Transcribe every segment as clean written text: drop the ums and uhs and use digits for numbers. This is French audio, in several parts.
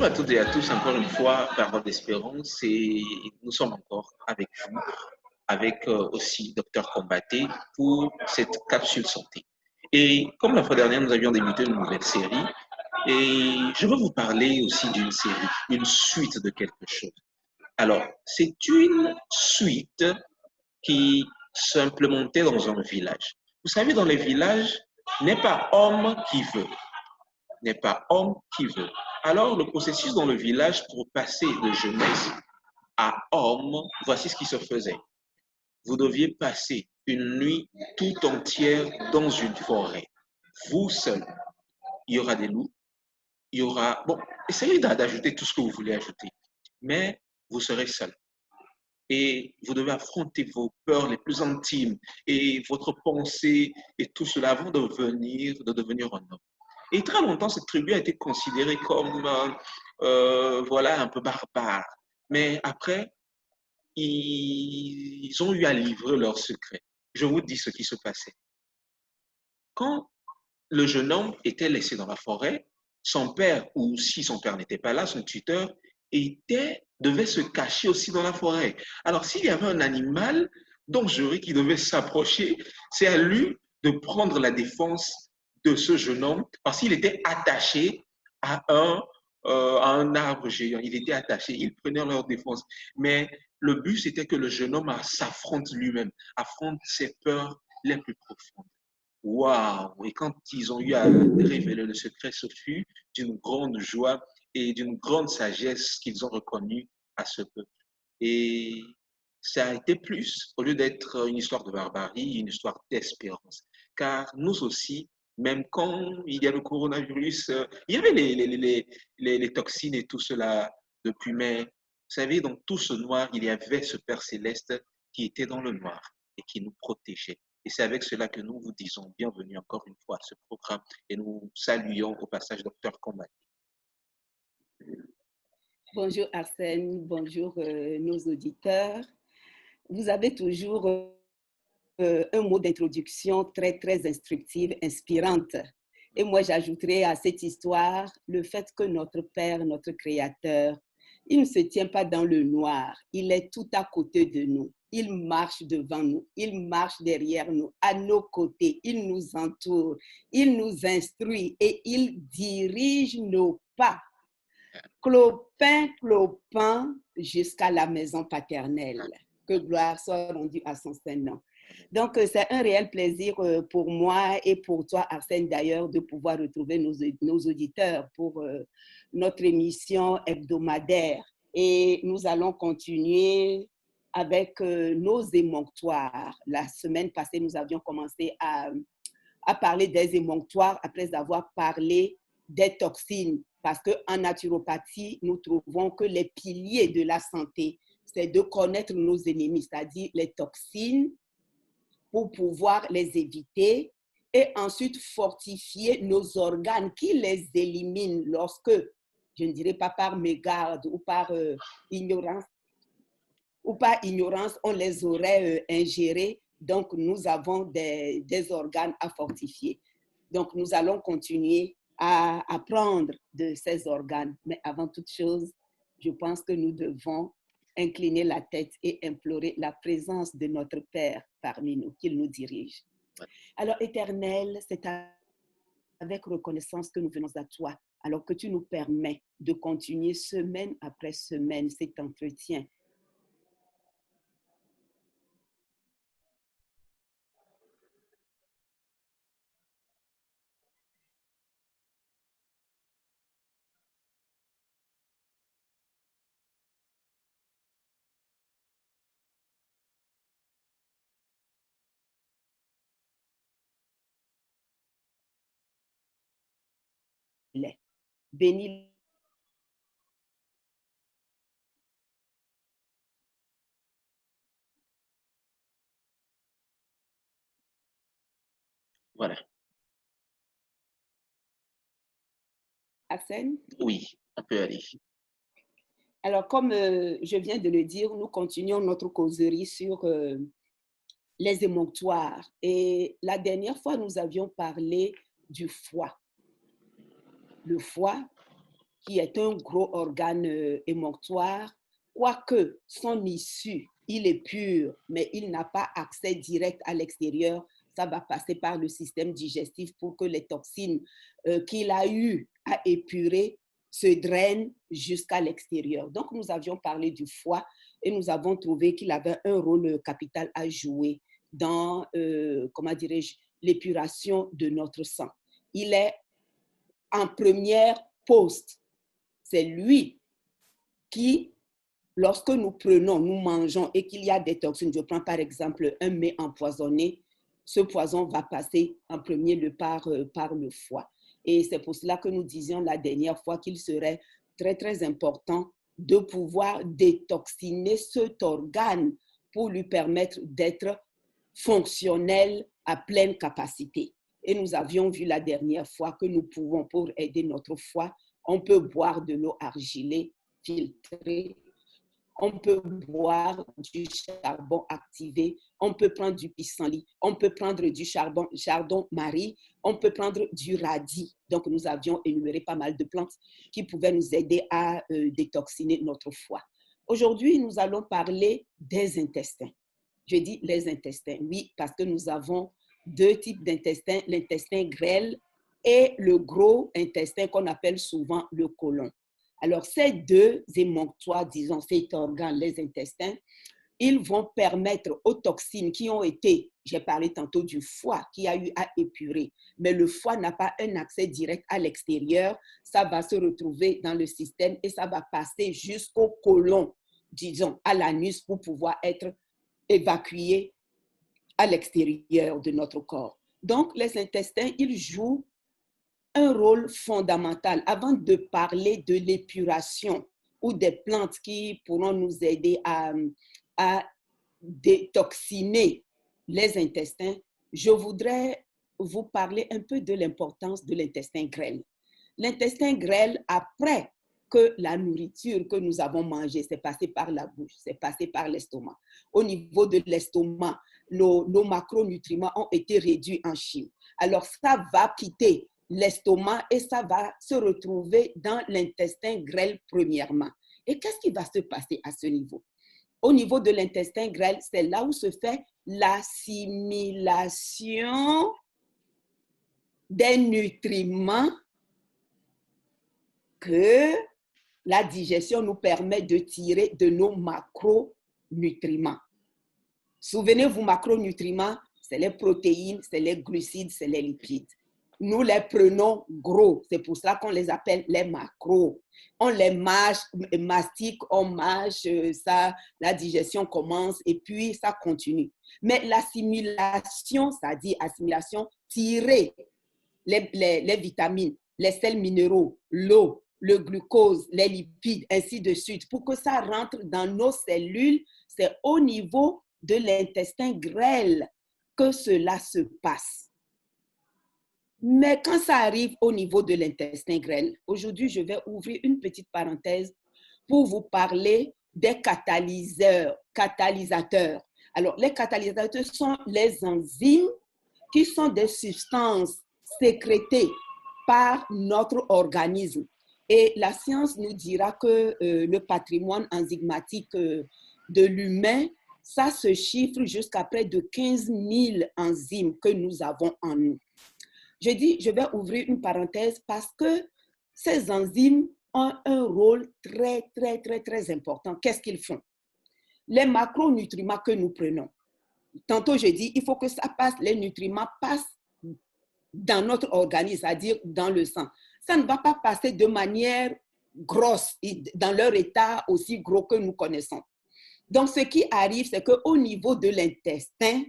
Bonjour à toutes et à tous, encore une fois, Parole d'Espérance, et nous sommes encore avec vous, avec aussi Docteur Combaté pour cette capsule santé. Et comme la fois dernière, nous avions débuté une nouvelle série, et je veux vous parler aussi d'une série, une suite de quelque chose. Alors, c'est une suite qui s'implémentait dans un village. Vous savez, dans les villages, n'est pas homme qui veut, n'est pas homme qui veut. Alors, le processus dans le village pour passer de jeunesse à homme, voici ce qui se faisait. Vous deviez passer une nuit tout entière dans une forêt, vous seul. Il y aura des loups, il y aura... Bon, essayez d'ajouter tout ce que vous voulez ajouter, mais vous serez seul. Et vous devez affronter vos peurs les plus intimes et votre pensée et tout cela avant de devenir un homme. Et très longtemps, cette tribu a été considérée comme, voilà, un peu barbare. Mais après, ils ont eu à livrer leurs secrets. Je vous dis ce qui se passait. Quand le jeune homme était laissé dans la forêt, son père, ou si son père n'était pas là, son tuteur, devait se cacher aussi dans la forêt. Alors, s'il y avait un animal dangereux qui devait s'approcher, c'est à lui de prendre la défense de ce jeune homme parce qu'il était attaché à un arbre géant. Il était attaché, il prenait leur défense. Mais le but, c'était que le jeune homme s'affronte lui-même, affronte ses peurs les plus profondes. Waouh! Et quand ils ont eu à révéler le secret, ce fut d'une grande joie et d'une grande sagesse qu'ils ont reconnue à ce peuple. Et ça a été plus, au lieu d'être une histoire de barbarie, une histoire d'espérance. Car nous aussi, même quand il y a le coronavirus, il y avait les toxines et tout cela depuis, mais vous savez, dans tout ce noir, il y avait ce Père céleste qui était dans le noir et qui nous protégeait. Et c'est avec cela que nous vous disons bienvenue encore une fois à ce programme et nous saluons au passage Docteur Combat. Bonjour Arsène, bonjour nos auditeurs. Vous avez toujours un mot d'introduction très instructif, inspirante. Et moi, j'ajouterai à cette histoire le fait que notre Père, notre Créateur, il ne se tient pas dans le noir, il est tout à côté de nous. Il marche devant nous, il marche derrière nous, à nos côtés, il nous entoure, il nous instruit et il dirige nos pas. Clopin, jusqu'à la maison paternelle. Que gloire soit rendue à son Saint-Nom. Donc, c'est un réel plaisir pour moi et pour toi, Arsène, d'ailleurs, de pouvoir retrouver nos auditeurs pour notre émission hebdomadaire. Et nous allons continuer avec nos émonctoires. La semaine passée, nous avions commencé à parler des émonctoires après avoir parlé des toxines. Parce qu'en naturopathie, nous trouvons que les piliers de la santé, c'est de connaître nos ennemis, c'est-à-dire les toxines, pour pouvoir les éviter et ensuite fortifier nos organes qui les éliminent lorsque, je ne dirais pas par mégarde ou par ignorance, on les aurait ingérés. Donc, nous avons des organes à fortifier. Donc, nous allons continuer à apprendre de ces organes. Mais avant toute chose, je pense que nous devons incliner la tête et implorer la présence de notre Père parmi nous, qu'il nous dirige. Alors, Éternel, c'est avec reconnaissance que nous venons à toi, alors que tu nous permets de continuer semaine après semaine cet entretien. Bénis Voilà. Arsène. Oui, on peut aller. Alors, comme je viens de le dire, nous continuons notre causerie sur les émonctoires. Et la dernière fois, nous avions parlé du foie. Le foie, qui est un gros organe émonctoire, quoique son issue, il est pur, mais il n'a pas accès direct à l'extérieur, ça va passer par le système digestif pour que les toxines qu'il a eu à épurer se drainent jusqu'à l'extérieur. Donc, nous avions parlé du foie et nous avons trouvé qu'il avait un rôle capital à jouer dans, comment dirais-je, l'épuration de notre sang. Il est en première poste. C'est lui qui, lorsque nous prenons, nous mangeons et qu'il y a des toxines, je prends par exemple un mets empoisonné, ce poison va passer en premier lieu par le foie. Et c'est pour cela que nous disions la dernière fois qu'il serait très, très important de pouvoir détoxiner cet organe pour lui permettre d'être fonctionnel à pleine capacité. Et nous avions vu la dernière fois que nous pouvons, pour aider notre foie, on peut boire de l'eau argilée filtrée, on peut boire du charbon activé, on peut prendre du pissenlit, on peut prendre du chardon-marie, on peut prendre du radis. Donc, nous avions énuméré pas mal de plantes qui pouvaient nous aider à détoxiner notre foie. Aujourd'hui, nous allons parler des intestins. Je dis les intestins, oui, parce que nous avons deux types d'intestins, l'intestin grêle et le gros intestin qu'on appelle souvent le côlon. Alors, ces deux émonctoires, disons, cet organe, les intestins, ils vont permettre aux toxines qui ont été, j'ai parlé tantôt du foie qui a eu à épurer, mais le foie n'a pas un accès direct à l'extérieur, ça va se retrouver dans le système et ça va passer jusqu'au côlon, disons, à l'anus pour pouvoir être évacué à l'extérieur de notre corps. Donc, les intestins, ils jouent un rôle fondamental. Avant de parler de l'épuration ou des plantes qui pourront nous aider à détoxiner les intestins, je voudrais vous parler un peu de l'importance de l'intestin grêle. L'intestin grêle, après que la nourriture que nous avons mangée, c'est passé par la bouche, c'est passé par l'estomac. Au niveau de l'estomac, nos macronutriments ont été réduits en chyme. Alors, ça va quitter l'estomac et ça va se retrouver dans l'intestin grêle premièrement. Et qu'est-ce qui va se passer à ce niveau? Au niveau de l'intestin grêle, c'est là où se fait l'assimilation des nutriments que la digestion nous permet de tirer de nos macronutriments. Souvenez-vous, macronutriments, c'est les protéines, c'est les glucides, c'est les lipides. Nous les prenons gros, c'est pour ça qu'on les appelle les macros. On les mastique, on mâche, ça, la digestion commence et puis ça continue. Mais l'assimilation, ça dit assimilation, tirer les vitamines, les sels minéraux, l'eau, le glucose, les lipides, ainsi de suite, pour que ça rentre dans nos cellules, c'est au niveau de l'intestin grêle que cela se passe. Mais quand ça arrive au niveau de l'intestin grêle, aujourd'hui, je vais ouvrir une petite parenthèse pour vous parler des catalysateurs. Alors, les catalysateurs sont les enzymes qui sont des substances sécrétées par notre organisme. Et la science nous dira que le patrimoine enzymatique de l'humain, ça se chiffre jusqu'à près de 15 000 enzymes que nous avons en nous. Je dis, je vais ouvrir une parenthèse parce que ces enzymes ont un rôle très, très, très, très important. Qu'est-ce qu'ils font? Les macronutriments que nous prenons. Tantôt, je dis, il faut que ça passe, les nutriments passent dans notre organisme, c'est-à-dire dans le sang. Ça ne va pas passer de manière grosse, dans leur état aussi gros que nous connaissons. Donc, ce qui arrive, c'est qu'au niveau de l'intestin,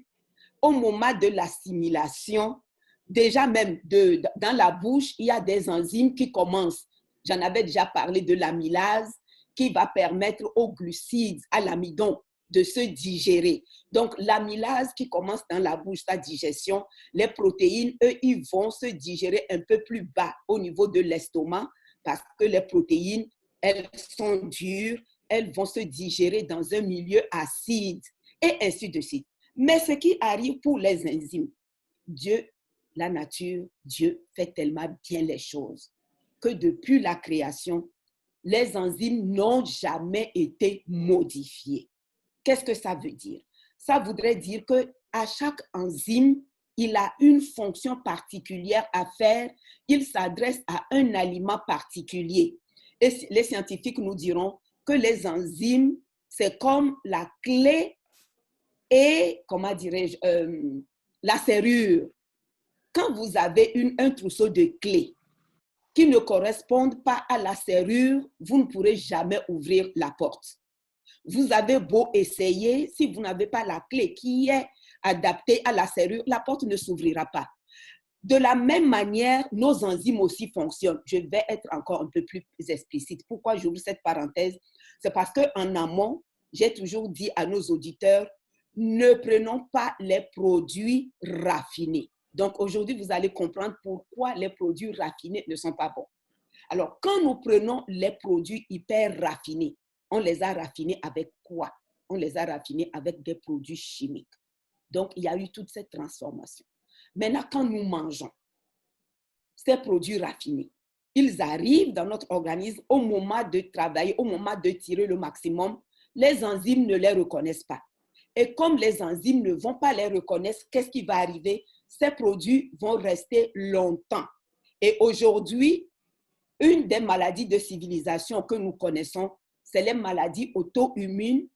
au moment de l'assimilation, déjà même dans la bouche, il y a des enzymes qui commencent. J'en avais déjà parlé de l'amylase qui va permettre aux glucides, à l'amidon, de se digérer. Donc, l'amylase qui commence dans la bouche, sa digestion, les protéines, eux, ils vont se digérer un peu plus bas au niveau de l'estomac parce que les protéines, elles sont dures, elles vont se digérer dans un milieu acide et ainsi de suite. Mais ce qui arrive pour les enzymes, Dieu, la nature, Dieu fait tellement bien les choses que depuis la création, les enzymes n'ont jamais été modifiées. Qu'est-ce que ça veut dire? Ça voudrait dire qu'à chaque enzyme, il a une fonction particulière à faire. Il s'adresse à un aliment particulier. Et les scientifiques nous diront que les enzymes, c'est comme la clé et, comment dirais-je, la serrure. Quand vous avez un trousseau de clés qui ne correspondent pas à la serrure, vous ne pourrez jamais ouvrir la porte. Vous avez beau essayer, si vous n'avez pas la clé qui est adaptée à la serrure, la porte ne s'ouvrira pas. De la même manière, nos enzymes aussi fonctionnent. Je vais être encore un peu plus explicite. Pourquoi j'ouvre cette parenthèse? C'est parce qu'en amont, j'ai toujours dit à nos auditeurs, ne prenons pas les produits raffinés. Donc aujourd'hui, vous allez comprendre pourquoi les produits raffinés ne sont pas bons. Alors, quand nous prenons les produits hyper raffinés, on les a raffinés avec quoi? On les a raffinés avec des produits chimiques. Donc, il y a eu toute cette transformation. Maintenant, quand nous mangeons ces produits raffinés, ils arrivent dans notre organisme au moment de travailler, au moment de tirer le maximum. Les enzymes ne les reconnaissent pas. Et comme les enzymes ne vont pas les reconnaître, qu'est-ce qui va arriver? Ces produits vont rester longtemps. Et aujourd'hui, une des maladies de civilisation que nous connaissons, c'est les maladies auto-immunes.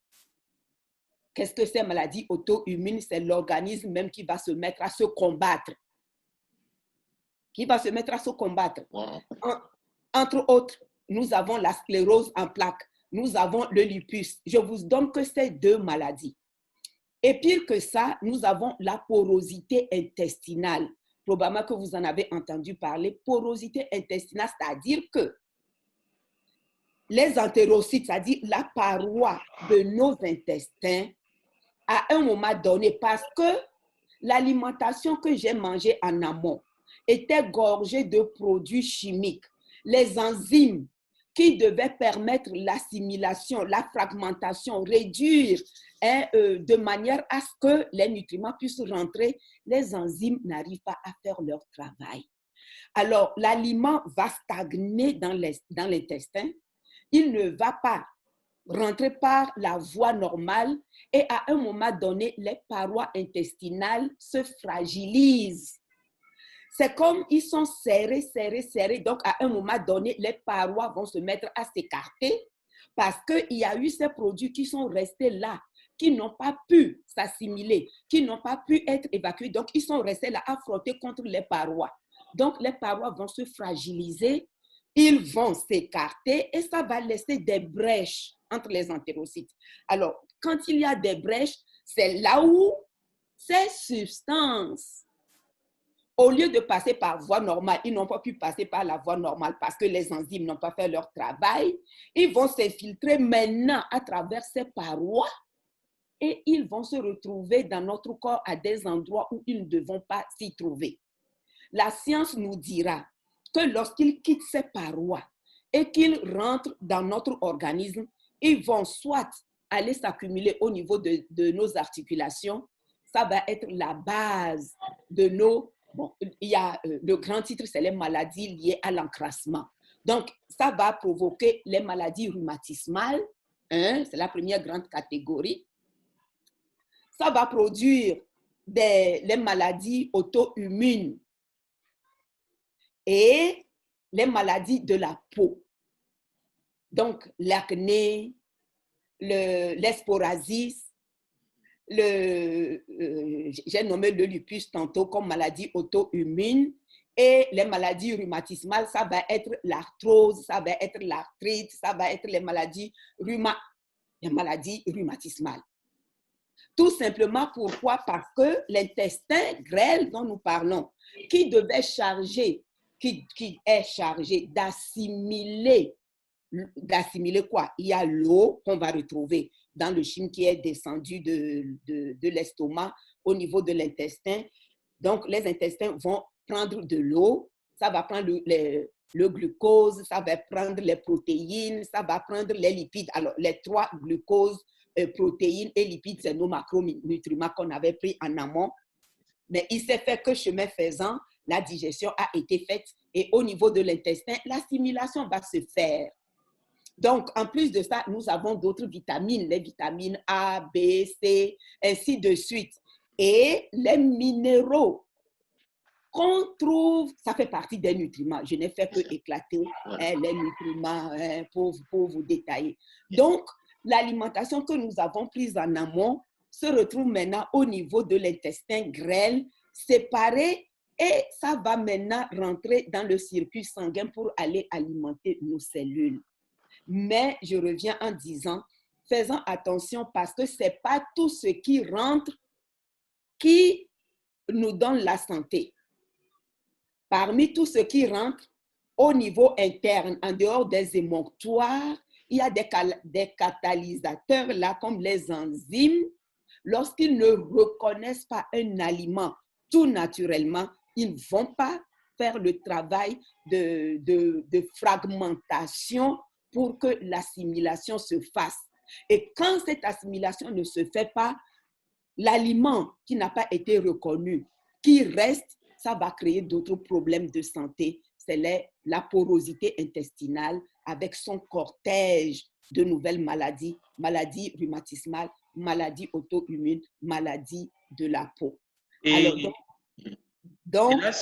Qu'est-ce que ces maladies auto-immunes? C'est l'organisme même qui va se mettre à se combattre. Qui va se mettre à se combattre. Entre autres, nous avons la sclérose en plaques, nous avons le lupus. Je vous donne que ces deux maladies. Et pire que ça, nous avons la porosité intestinale. Probablement que vous en avez entendu parler. Porosité intestinale, c'est-à-dire que les entérocytes, c'est-à-dire la paroi de nos intestins, à un moment donné, parce que l'alimentation que j'ai mangée en amont était gorgée de produits chimiques, les enzymes qui devaient permettre l'assimilation, la fragmentation, réduire de manière à ce que les nutriments puissent rentrer, les enzymes n'arrivent pas à faire leur travail. Alors, l'aliment va stagner dans l'intestin, il ne va pas rentrer par la voie normale et à un moment donné, les parois intestinales se fragilisent. C'est comme ils sont serrés, serrés, serrés. Donc, à un moment donné, les parois vont se mettre à s'écarter parce qu'il y a eu ces produits qui sont restés là, qui n'ont pas pu s'assimiler, qui n'ont pas pu être évacués. Donc, ils sont restés là à frotter contre les parois. Donc, les parois vont se fragiliser, ils vont s'écarter et ça va laisser des brèches entre les entérocytes. Alors, quand il y a des brèches, c'est là où ces substances, au lieu de passer par voie normale, ils n'ont pas pu passer par la voie normale parce que les enzymes n'ont pas fait leur travail. Ils vont s'infiltrer maintenant à travers ces parois et ils vont se retrouver dans notre corps à des endroits où ils ne devront pas s'y trouver. La science nous dira que lorsqu'ils quittent ces parois et qu'ils rentrent dans notre organisme, ils vont soit aller s'accumuler au niveau de nos articulations, ça va être la base de nos... Bon, il y a le grand titre, c'est les maladies liées à l'encrassement. Donc, ça va provoquer les maladies rhumatismales, hein, c'est la première grande catégorie. Ça va produire les maladies auto-immunes et les maladies de la peau. Donc, l'acné, l'esporasis, j'ai nommé le lupus tantôt comme maladie auto-immune et les maladies rhumatismales, ça va être l'arthrose, ça va être l'arthrite, ça va être les maladies rhumatismales. Tout simplement pourquoi? Parce que l'intestin grêle dont nous parlons, qui devait charger, qui est chargé d'assimiler quoi? Il y a l'eau qu'on va retrouver dans le chyme qui est descendu de l'estomac au niveau de l'intestin. Donc, les intestins vont prendre de l'eau, ça va prendre le glucose, ça va prendre les protéines, ça va prendre les lipides. Alors, les trois glucose, protéines et lipides, c'est nos macronutriments qu'on avait pris en amont. Mais il s'est fait que chemin faisant, la digestion a été faite et au niveau de l'intestin, l'assimilation va se faire. Donc, en plus de ça, nous avons d'autres vitamines, les vitamines A, B, C, ainsi de suite. Et les minéraux qu'on trouve, ça fait partie des nutriments. Je n'ai fait que éclater les nutriments pour vous détailler. Donc, l'alimentation que nous avons prise en amont se retrouve maintenant au niveau de l'intestin grêle, séparé, et ça va maintenant rentrer dans le circuit sanguin pour aller alimenter nos cellules. Mais je reviens en disant, faisons attention parce que ce n'est pas tout ce qui rentre qui nous donne la santé. Parmi tout ce qui rentre au niveau interne, en dehors des émonctoires, il y a des catalysateurs là, comme les enzymes. Lorsqu'ils ne reconnaissent pas un aliment tout naturellement, ils ne vont pas faire le travail de fragmentation pour que l'assimilation se fasse. Et quand cette assimilation ne se fait pas, l'aliment qui n'a pas été reconnu, qui reste, ça va créer d'autres problèmes de santé. C'est la porosité intestinale avec son cortège de nouvelles maladies, maladies rhumatismales, maladies auto-immunes, maladies de la peau. Alors, donc là,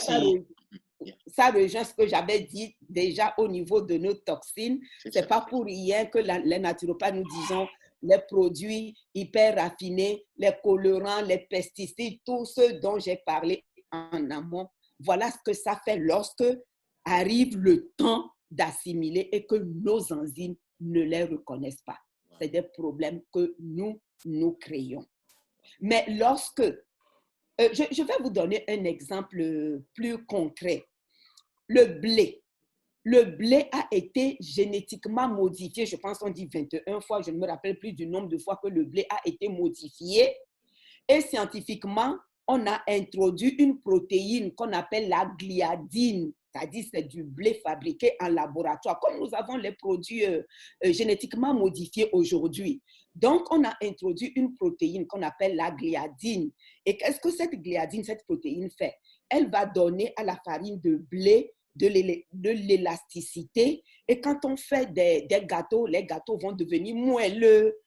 ça rejoint ce que j'avais dit déjà au niveau de nos toxines. C'est pas pour rien que les naturopathes nous disons les produits hyper raffinés, les colorants, les pesticides, tout ce dont j'ai parlé en amont. Voilà ce que ça fait lorsque arrive le temps d'assimiler et que nos enzymes ne les reconnaissent pas. C'est des problèmes que nous créons. Mais lorsque je vais vous donner un exemple plus concret. Le blé. Le blé a été génétiquement modifié. Je pense qu'on dit 21 fois. Je ne me rappelle plus du nombre de fois que le blé a été modifié. Et scientifiquement, on a introduit une protéine qu'on appelle la gliadine. C'est-à-dire c'est du blé fabriqué en laboratoire, comme nous avons les produits génétiquement modifiés aujourd'hui. Donc, on a introduit une protéine qu'on appelle la gliadine. Et qu'est-ce que cette gliadine, cette protéine fait? Elle va donner à la farine de blé de l'élasticité. Et quand on fait des gâteaux, les gâteaux vont devenir moelleux.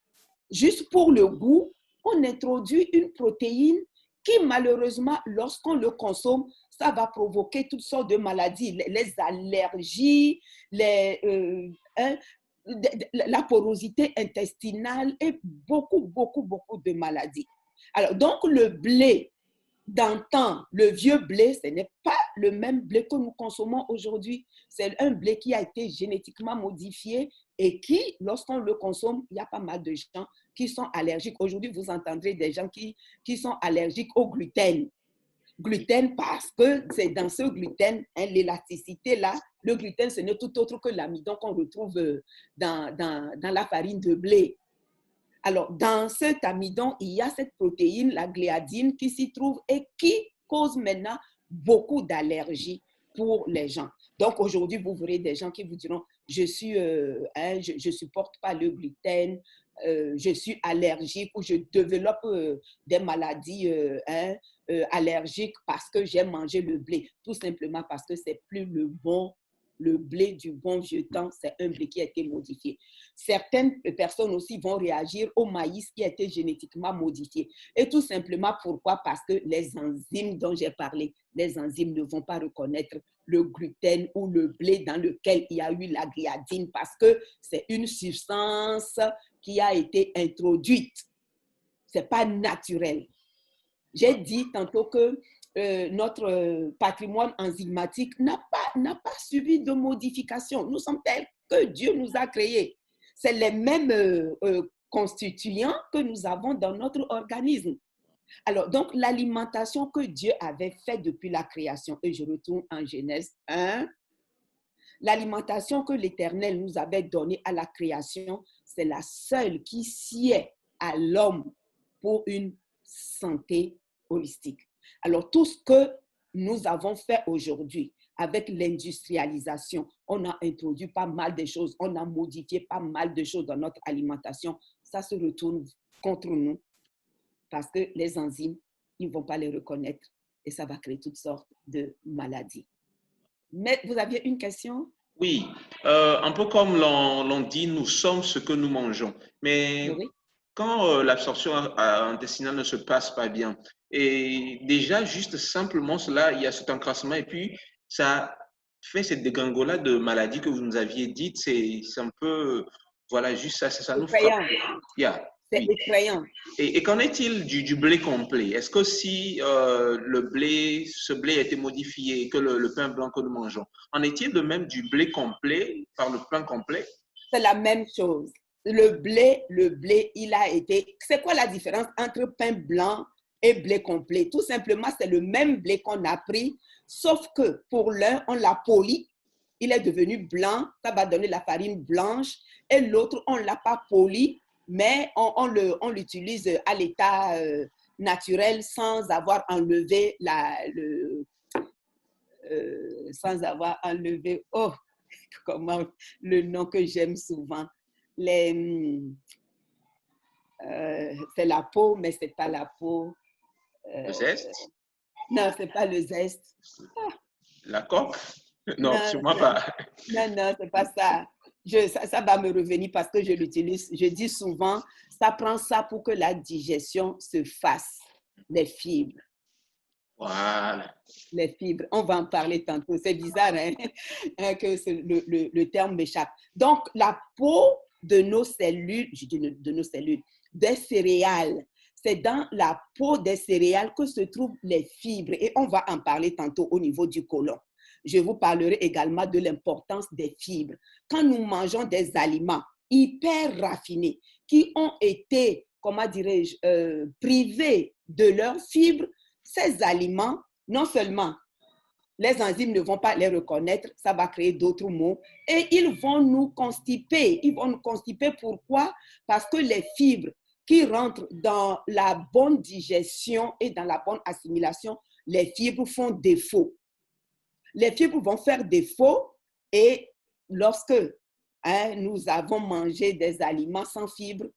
Juste pour le goût, on introduit une protéine qui, malheureusement, lorsqu'on le consomme, ça va provoquer toutes sortes de maladies, les allergies, la porosité intestinale et beaucoup de maladies. Alors, donc, le blé d'antan, le vieux blé, ce n'est pas le même blé que nous consommons aujourd'hui. C'est un blé qui a été génétiquement modifié et qui, lorsqu'on le consomme, il y a pas mal de gens qui sont allergiques. Aujourd'hui, vous entendrez des gens qui sont allergiques au gluten. Gluten parce que c'est dans ce gluten, hein, l'élasticité là, le gluten, ce n'est tout autre que l'amidon qu'on retrouve dans la farine de blé. Alors, dans cet amidon, il y a cette protéine, la gliadine, qui s'y trouve et qui cause maintenant beaucoup d'allergies pour les gens. Donc, aujourd'hui, vous verrez des gens qui vous diront, je supporte pas le gluten, je suis allergique ou je développe des maladies allergiques parce que j'ai mangé le blé. Tout simplement parce que c'est plus le blé du bon vieux temps, c'est un blé qui a été modifié. Certaines personnes aussi vont réagir au maïs qui a été génétiquement modifié. Et tout simplement, pourquoi? Parce que les enzymes dont j'ai parlé, les enzymes ne vont pas reconnaître le gluten ou le blé dans lequel il y a eu la gliadine parce que c'est une substance qui a été introduite. Ce n'est pas naturel. J'ai dit tantôt que notre patrimoine enzymatique n'a pas subi de modification. Nous sommes tels que Dieu nous a créés. C'est les mêmes constituants que nous avons dans notre organisme. Alors, donc, l'alimentation que Dieu avait faite depuis la création, et je retourne en Genèse 1, l'alimentation que l'Éternel nous avait donnée à la création, c'est la seule qui sied à l'homme pour une santé holistique. Alors, tout ce que nous avons fait aujourd'hui avec l'industrialisation, on a introduit pas mal de choses, on a modifié pas mal de choses dans notre alimentation. Ça se retourne contre nous parce que les enzymes, ils ne vont pas les reconnaître. et ça va créer toutes sortes de maladies. Mais vous aviez une question? Oui, un peu comme l'on dit, nous sommes ce que nous mangeons. Mais Oui. quand l'absorption intestinale ne se passe pas bien, et déjà, juste simplement cela, il y a cet encrassement et puis ça fait cette dégringolade de maladies que vous nous aviez dites, c'est un peu, voilà, juste ça, ça nous frappe. Effrayant. Yeah, C'est oui. effrayant. Et qu'en est-il du blé complet? Est-ce que si ce blé a été modifié et que le pain blanc que nous mangeons, en est-il de même du blé complet par le pain complet? C'est la même chose. Le blé, il a été... C'est quoi la différence entre pain blanc et blé complet? Tout simplement, c'est le même blé qu'on a pris, sauf que pour l'un, on l'a poli, il est devenu blanc, ça va donner la farine blanche, et l'autre, on ne l'a pas poli, mais on l'utilise à l'état naturel sans avoir enlevé sans avoir enlevé, oh, comment le nom que j'aime souvent. C'est la peau, mais c'est pas la peau. Le zeste? Non, c'est pas le zeste. La coque? Non, Non, sûrement pas. non, c'est pas ça. Ça va me revenir parce que je l'utilise. Je dis souvent, ça prend ça pour que la digestion se fasse. Les fibres. Voilà. Les fibres. On va en parler tantôt. C'est bizarre hein, que le terme m'échappe. Donc, la peau de nos cellules, je dis de nos cellules, des céréales, c'est dans la peau des céréales que se trouvent les fibres. Et on va en parler tantôt au niveau du côlon. Je vous parlerai également de l'importance des fibres. Quand nous mangeons des aliments hyper raffinés qui ont été, comment dirais-je, privés de leurs fibres, ces aliments, non seulement les enzymes ne vont pas les reconnaître, ça va créer d'autres maux et ils vont nous constiper. Ils vont nous constiper pourquoi? Parce que les fibres qui rentrent dans la bonne digestion et dans la bonne assimilation, les fibres font défaut. Les fibres vont faire défaut et lorsque nous avons mangé des aliments sans fibres,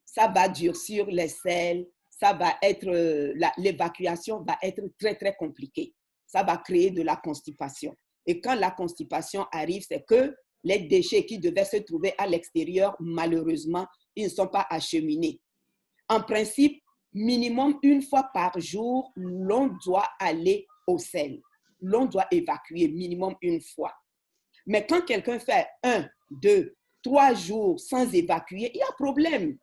ça va durcir les selles, ça va être, l'évacuation va être très, très compliquée. Ça va créer de la constipation. Et quand la constipation arrive, c'est que les déchets qui devaient se trouver à l'extérieur, malheureusement, ils ne sont pas acheminés. En principe, minimum une fois par jour, l'on doit aller aux selles. L'on doit évacuer minimum une fois. Mais quand quelqu'un fait 1, 2, 3 jours sans évacuer, il y a problème.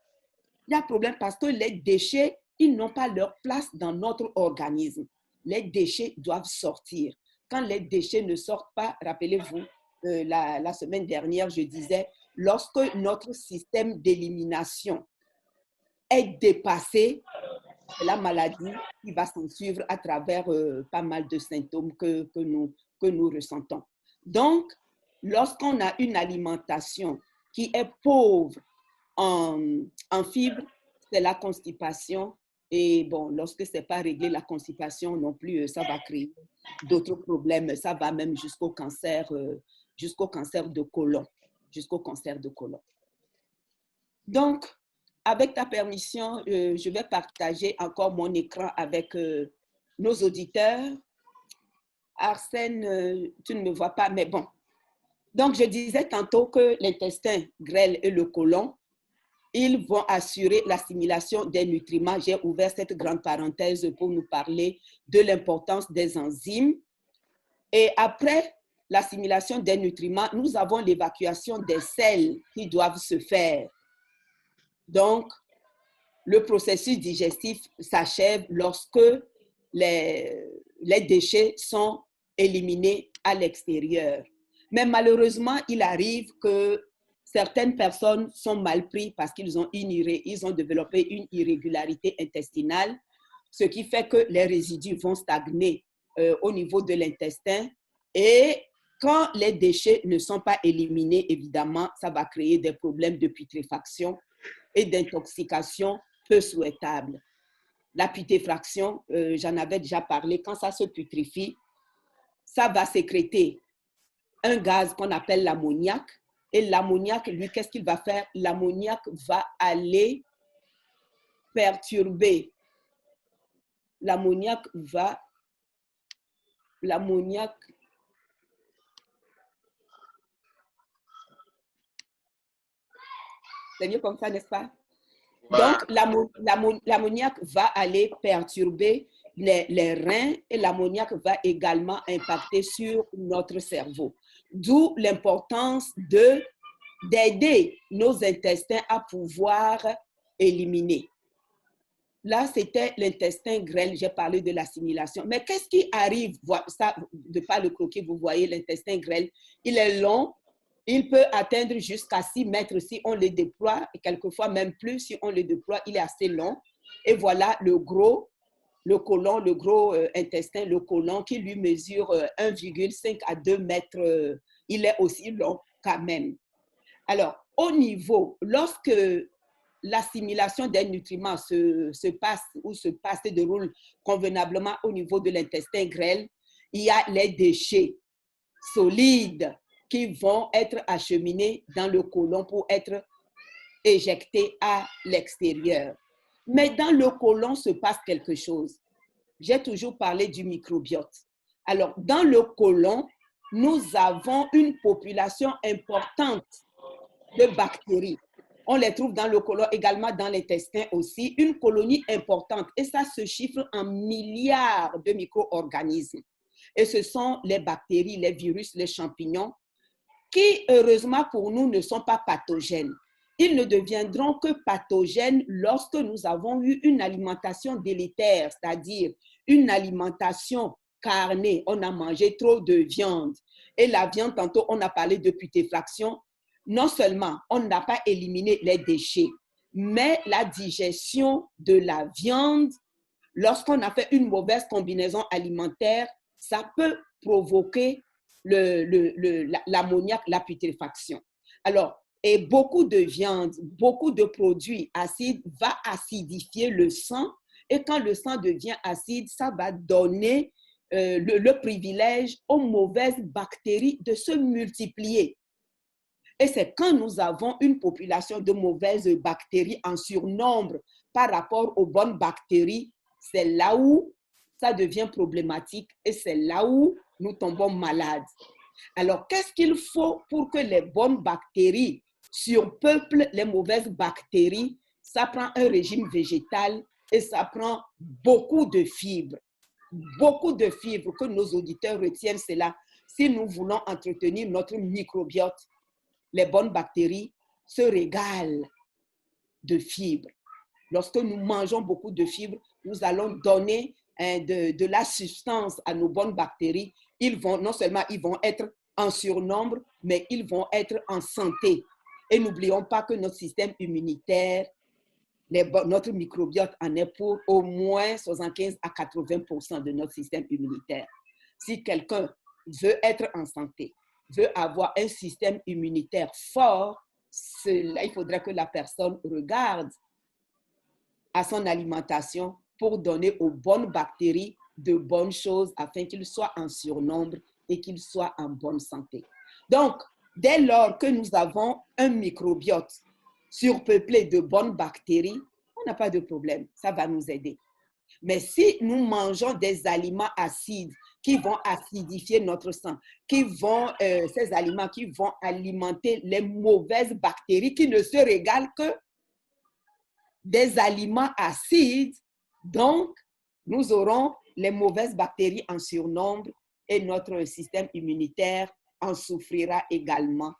Il y a problème parce que les déchets, ils n'ont pas leur place dans notre organisme. Les déchets doivent sortir. Quand les déchets ne sortent pas, rappelez-vous, la semaine dernière, je disais, lorsque notre système d'élimination est dépassé, c'est la maladie qui va s'en suivre à travers pas mal de symptômes que nous ressentons. Donc, lorsqu'on a une alimentation qui est pauvre en fibres, c'est la constipation. Et bon, lorsque ce n'est pas réglé, la constipation non plus, ça va créer d'autres problèmes. Ça va même jusqu'au cancer de côlon. Jusqu'au cancer de côlon. Donc, avec ta permission, je vais partager encore mon écran avec nos auditeurs. Arsène, tu ne me vois pas, mais bon. Donc, je disais tantôt que l'intestin grêle et le côlon, ils vont assurer l'assimilation des nutriments. J'ai ouvert cette grande parenthèse pour nous parler de l'importance des enzymes. Et après l'assimilation des nutriments, nous avons l'évacuation des sels qui doivent se faire. Donc, le processus digestif s'achève lorsque les déchets sont éliminés à l'extérieur. Mais malheureusement, il arrive que certaines personnes sont mal prises parce qu'ils ont développé une irrégularité intestinale, ce qui fait que les résidus vont stagner au niveau de l'intestin. Et quand les déchets ne sont pas éliminés, évidemment, ça va créer des problèmes de putréfaction et d'intoxication peu souhaitables. La putréfaction, j'en avais déjà parlé, quand ça se putrifie, ça va sécréter un gaz qu'on appelle l'ammoniac. Et l'ammoniac, lui, qu'est-ce qu'il va faire? L'ammoniac va aller perturber. L'ammoniac va l'ammoniac. C'est mieux comme ça, n'est-ce pas? Donc, l'ammoniac va aller perturber les reins et l'ammoniac va également impacter sur notre cerveau. D'où l'importance d'aider nos intestins à pouvoir éliminer. Là, c'était l'intestin grêle, j'ai parlé de l'assimilation. Mais qu'est-ce qui arrive, ça, de par le croquis, vous voyez l'intestin grêle, il est long, il peut atteindre jusqu'à 6 mètres si on le déploie, et quelquefois même plus si on le déploie, il est assez long. Et voilà le gros intestin, le côlon, qui lui mesure 1,5 à 2 mètres, il est aussi long quand même. Alors, au niveau, lorsque l'assimilation des nutriments se déroule convenablement au niveau de l'intestin grêle, il y a les déchets solides qui vont être acheminés dans le côlon pour être éjectés à l'extérieur. Mais dans le côlon se passe quelque chose. J'ai toujours parlé du microbiote. Alors, dans le côlon, nous avons une population importante de bactéries. On les trouve dans le côlon, également dans l'intestin aussi, une colonie importante. Et ça se chiffre en milliards de micro-organismes. Et ce sont les bactéries, les virus, les champignons, qui, heureusement pour nous, ne sont pas pathogènes. Ils ne deviendront que pathogènes lorsque nous avons eu une alimentation délétère, c'est-à-dire une alimentation carnée. On a mangé trop de viande. Et la viande, tantôt, on a parlé de putréfaction. Non seulement on n'a pas éliminé les déchets, mais la digestion de la viande, lorsqu'on a fait une mauvaise combinaison alimentaire, ça peut provoquer l'ammoniac, la putréfaction. Alors, et beaucoup de viande, beaucoup de produits acides va acidifier le sang. Et quand le sang devient acide, ça va donner le privilège aux mauvaises bactéries de se multiplier. Et c'est quand nous avons une population de mauvaises bactéries en surnombre par rapport aux bonnes bactéries, c'est là où ça devient problématique et c'est là où nous tombons malades. Alors, qu'est-ce qu'il faut pour que les bonnes bactéries surpeuplent les mauvaises bactéries? Ça prend un régime végétal et ça prend beaucoup de fibres. Beaucoup de fibres, que nos auditeurs retiennent cela. Si nous voulons entretenir notre microbiote, les bonnes bactéries se régalent de fibres. Lorsque nous mangeons beaucoup de fibres, nous allons donner de la substance à nos bonnes bactéries. Non seulement ils vont être en surnombre, mais ils vont être en santé. Et n'oublions pas que notre système immunitaire, notre microbiote en est pour au moins 75 à 80% de notre système immunitaire. Si quelqu'un veut être en santé, veut avoir un système immunitaire fort, il faudrait que la personne regarde à son alimentation pour donner aux bonnes bactéries de bonnes choses afin qu'ils soient en surnombre et qu'ils soient en bonne santé. Donc, dès lors que nous avons un microbiote surpeuplé de bonnes bactéries, on n'a pas de problème, ça va nous aider. Mais si nous mangeons des aliments acides qui vont acidifier notre sang, ces aliments qui vont alimenter les mauvaises bactéries qui ne se régalent que des aliments acides, donc nous aurons les mauvaises bactéries en surnombre et notre système immunitaire en souffrira également.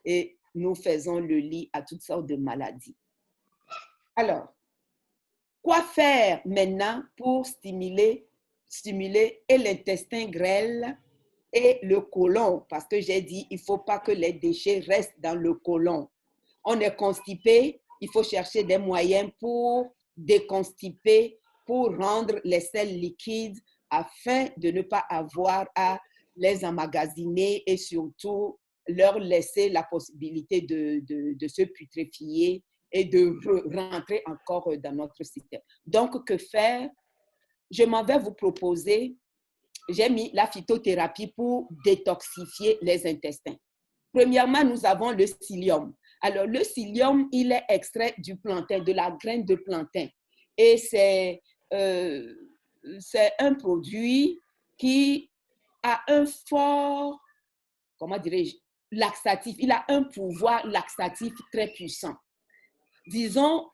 Et nous faisons le lit à toutes sortes de maladies. Alors, quoi faire maintenant pour stimuler et l'intestin grêle et le côlon? Parce que j'ai dit, il ne faut pas que les déchets restent dans le côlon. On est constipé, il faut chercher des moyens pour déconstiper, pour rendre les selles liquides afin de ne pas avoir à les emmagasiner et surtout leur laisser la possibilité de se putréfier et de rentrer encore dans notre système. Donc, que faire? Je m'en vais vous proposer, j'ai mis la phytothérapie pour détoxifier les intestins. Premièrement, nous avons le psyllium. Alors, le psyllium, il est extrait du plantain, de la graine de plantain. Et c'est un produit qui a un fort, comment dirais-je, laxatif. Il a un pouvoir laxatif très puissant. Disons,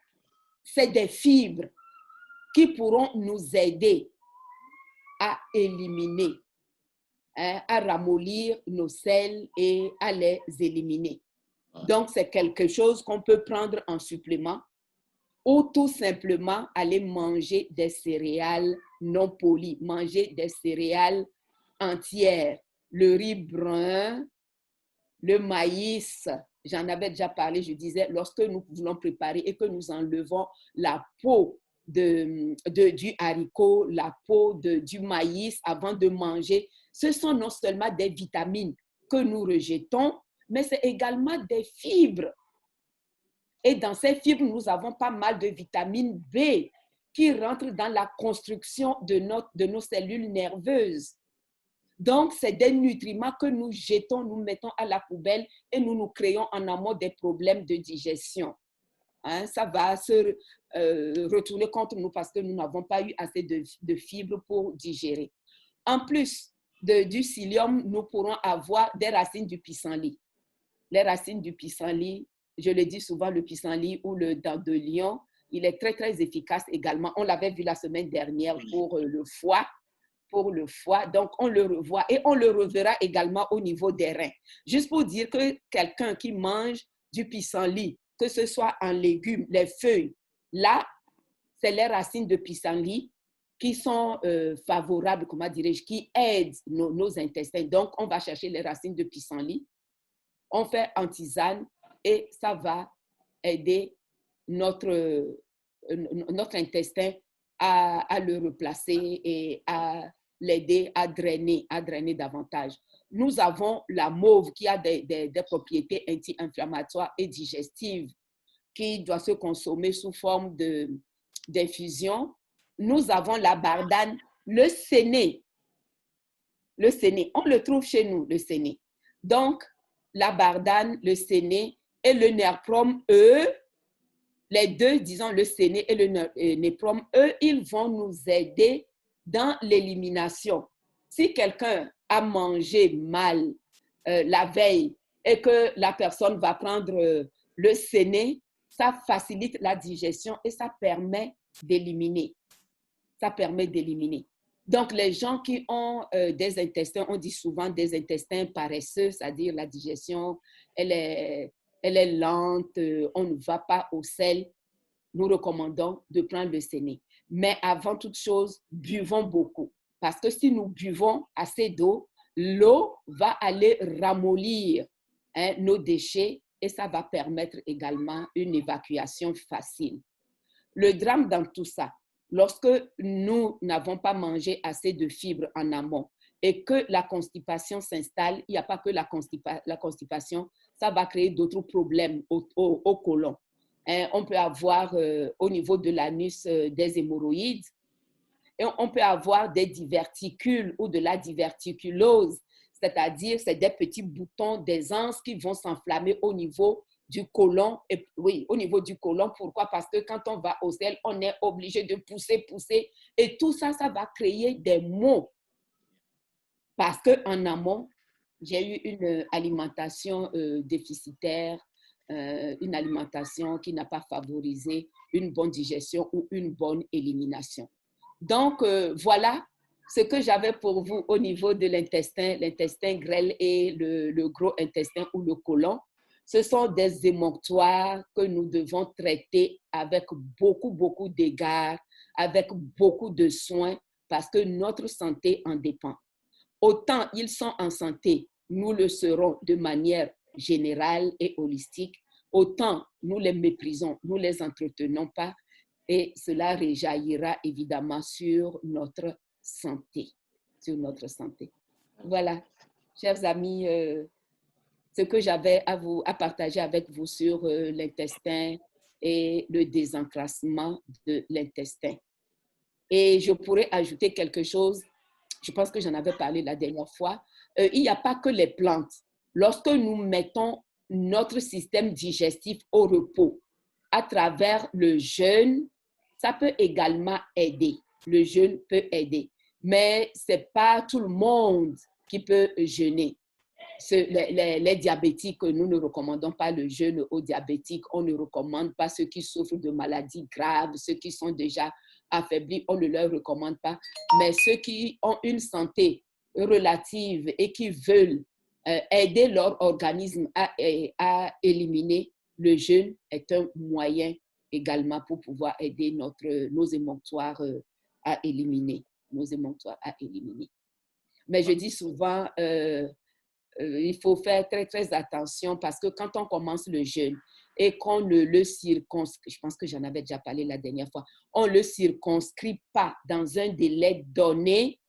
c'est des fibres qui pourront nous aider à éliminer, à ramollir nos selles et à les éliminer. Donc, c'est quelque chose qu'on peut prendre en supplément ou tout simplement aller manger des céréales non polies, manger des céréales entières, le riz brun, le maïs. J'en avais déjà parlé, je disais, lorsque nous voulons préparer et que nous enlevons la peau du haricot, la peau du maïs avant de manger, ce sont non seulement des vitamines que nous rejetons, mais c'est également des fibres. Et dans ces fibres, nous avons pas mal de vitamine B qui rentrent dans la construction de nos cellules nerveuses. Donc, c'est des nutriments que nous jetons, nous mettons à la poubelle et nous créons en amont des problèmes de digestion. Ça va se retourner contre nous parce que nous n'avons pas eu assez de fibres pour digérer. En plus du psyllium, nous pourrons avoir des racines du pissenlit. Les racines du pissenlit, je le dis souvent, le pissenlit ou le dent de lion, il est très, très efficace également. On l'avait vu la semaine dernière pour le foie. Donc, on le revoit et on le reverra également au niveau des reins. Juste pour dire que quelqu'un qui mange du pissenlit, que ce soit en légumes, les feuilles, là, c'est les racines de pissenlit qui sont favorables, comment dirais-je, qui aident nos intestins. Donc, on va chercher les racines de pissenlit, on fait en tisane et ça va aider notre intestin à le replacer et à l'aider à drainer davantage. Nous avons la mauve qui a des propriétés anti-inflammatoires et digestives qui doit se consommer sous forme d'infusion. Nous avons la bardane, le séné. Le séné, on le trouve chez nous, le séné. Donc, la bardane, le séné et le nerprom, eux, les deux, disons le séné et le néprom, eux, ils vont nous aider dans l'élimination. Si quelqu'un a mangé mal la veille et que la personne va prendre le séné, ça facilite la digestion et ça permet d'éliminer. Ça permet d'éliminer. Donc, les gens qui ont des intestins, on dit souvent des intestins paresseux, c'est-à-dire la digestion, elle est lente, on ne va pas au sel. Nous recommandons de prendre le séné. Mais avant toute chose, buvons beaucoup. Parce que si nous buvons assez d'eau, l'eau va aller ramollir nos déchets et ça va permettre également une évacuation facile. Le drame dans tout ça, lorsque nous n'avons pas mangé assez de fibres en amont et que la constipation s'installe, il n'y a pas que la constipation, ça va créer d'autres problèmes au côlon. On peut avoir au niveau de l'anus des hémorroïdes et on peut avoir des diverticules ou de la diverticulose, c'est-à-dire c'est des petits boutons, des anses qui vont s'enflammer au niveau du côlon. Et, oui, au niveau du côlon. Pourquoi? Parce que quand on va au sel, on est obligé de pousser. Et tout ça, ça va créer des maux. Parce qu'en amont, j'ai eu une alimentation déficitaire, une alimentation qui n'a pas favorisé une bonne digestion ou une bonne élimination. Donc, voilà ce que j'avais pour vous au niveau de l'intestin grêle et le gros intestin ou le côlon. Ce sont des émonctoires que nous devons traiter avec beaucoup, beaucoup d'égards, avec beaucoup de soins, parce que notre santé en dépend. Autant ils sont en santé, nous le serons de manière générale et holistique, autant nous les méprisons, nous ne les entretenons pas et cela rejaillira évidemment sur notre santé. Voilà, chers amis, ce que j'avais à partager avec vous sur l'intestin et le désencrassement de l'intestin. Et je pourrais ajouter quelque chose. Je pense que j'en avais parlé la dernière fois. Il n'y a pas que les plantes. Lorsque nous mettons notre système digestif au repos à travers le jeûne, ça peut également aider. Le jeûne peut aider. mais ce n'est pas tout le monde qui peut jeûner. Les diabétiques, nous ne recommandons pas le jeûne aux diabétiques. On ne recommande pas ceux qui souffrent de maladies graves, ceux qui sont déjà affaiblis, on ne leur recommande pas. Mais ceux qui ont une santé relative et qui veulent aider leur organisme à éliminer, le jeûne est un moyen également pour pouvoir aider nos émonctoires à éliminer. Mais je dis souvent, il faut faire très, très attention parce que quand on commence le jeûne et qu'on ne le circonscrit, je pense que j'en avais déjà parlé la dernière fois, on ne le circonscrit pas dans un délai donné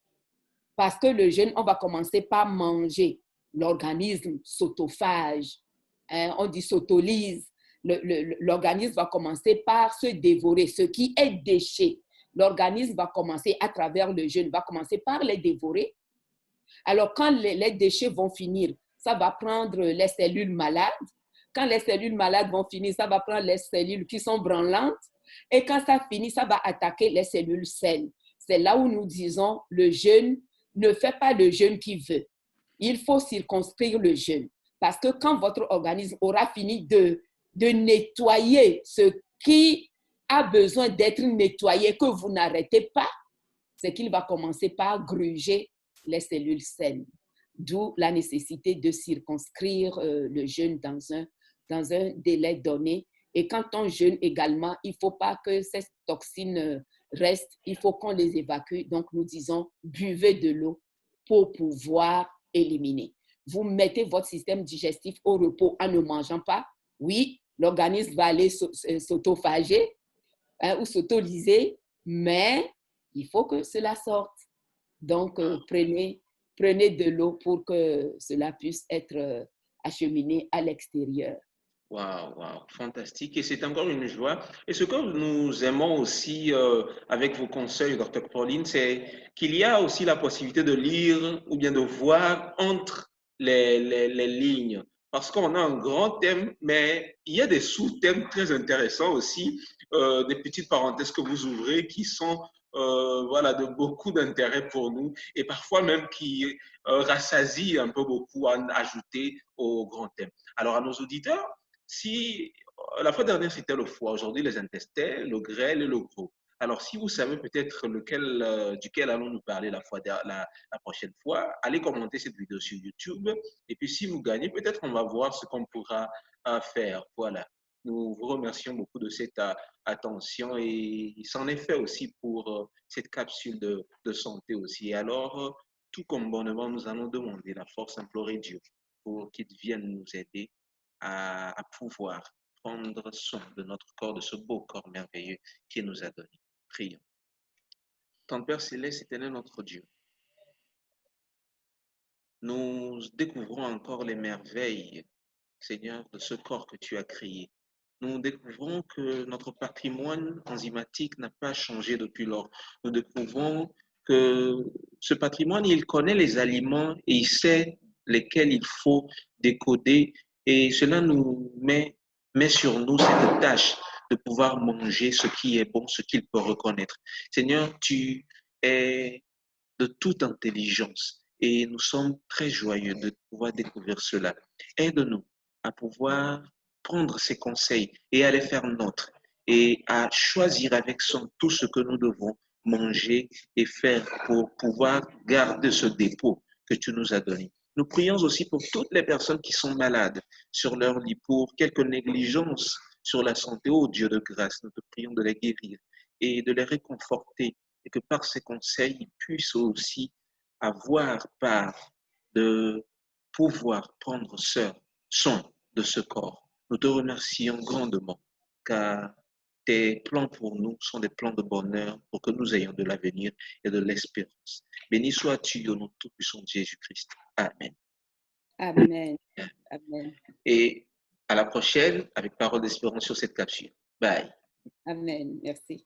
parce que le jeûne, on va commencer par manger. L'organisme s'autophage, on dit s'autolyse. L'organisme va commencer par se dévorer, ce qui est déchet. L'organisme va commencer à travers le jeûne, va commencer par les dévorer. Alors, quand les déchets vont finir, ça va prendre les cellules malades. Quand les cellules malades vont finir, ça va prendre les cellules qui sont branlantes. Et quand ça finit, ça va attaquer les cellules saines. C'est là où nous disons, le jeûne ne fait pas le jeûne qu'il veut. Il faut circonscrire le jeûne. Parce que quand votre organisme aura fini de nettoyer ce qui a besoin d'être nettoyé, que vous n'arrêtez pas, c'est qu'il va commencer par gruger les cellules saines. D'où la nécessité de circonscrire le jeûne dans un délai donné. Et quand on jeûne également, il ne faut pas que ces toxines restent, il faut qu'on les évacue. Donc, nous disons, buvez de l'eau pour pouvoir éliminer. Vous mettez votre système digestif au repos en ne mangeant pas. Oui, l'organisme va aller s'autophager ou s'autolyser, mais il faut que cela sorte. Donc, prenez de l'eau pour que cela puisse être acheminé à l'extérieur. Waouh, waouh, fantastique. Et c'est encore une joie. Et ce que nous aimons aussi avec vos conseils, Dr. Pauline, c'est qu'il y a aussi la possibilité de lire ou bien de voir entre les lignes. Parce qu'on a un grand thème, mais il y a des sous-thèmes très intéressants aussi, des petites parenthèses que vous ouvrez qui sont voilà, de beaucoup d'intérêt pour nous et parfois même qui rassasient un peu beaucoup à ajouter au grand thème. Alors à nos auditeurs, si la fois dernière c'était le foie, aujourd'hui les intestins, le grêle et le gros. Alors si vous savez peut-être duquel allons-nous parler la prochaine fois, allez commenter cette vidéo sur YouTube. Et puis si vous gagnez, peut-être on va voir ce qu'on pourra faire. Voilà. Nous vous remercions beaucoup de cette attention et il s'en est fait aussi pour cette capsule de santé aussi. Et alors, tout comme bonnement, nous allons demander la force, implorer Dieu pour qu'il vienne nous aider à pouvoir prendre soin de notre corps, de ce beau corps merveilleux qu'il nous a donné. Prions. Ton Père céleste, éternel notre Dieu, nous découvrons encore les merveilles, Seigneur, de ce corps que tu as créé. Nous découvrons que notre patrimoine enzymatique n'a pas changé depuis lors. Nous découvrons que ce patrimoine, il connaît les aliments et il sait lesquels il faut décoder. Et cela nous met sur nous cette tâche de pouvoir manger ce qui est bon, ce qu'il peut reconnaître. Seigneur, tu es de toute intelligence et nous sommes très joyeux de pouvoir découvrir cela. Aide-nous à pouvoir prendre ces conseils et à les faire nôtres et à choisir avec soin tout ce que nous devons manger et faire pour pouvoir garder ce dépôt que tu nous as donné. Nous prions aussi pour toutes les personnes qui sont malades sur leur lit, pour quelque négligence sur la santé. Oh Dieu de grâce, nous te prions de les guérir et de les réconforter et que par ces conseils, ils puissent aussi avoir part de pouvoir prendre soin de ce corps. Nous te remercions grandement car tes plans pour nous sont des plans de bonheur pour que nous ayons de l'avenir et de l'espérance. Béni sois-tu au nom tout-puissant de Jésus-Christ. Amen. Amen. Amen. Et à la prochaine avec parole d'espérance sur cette capsule. Bye. Amen. Merci.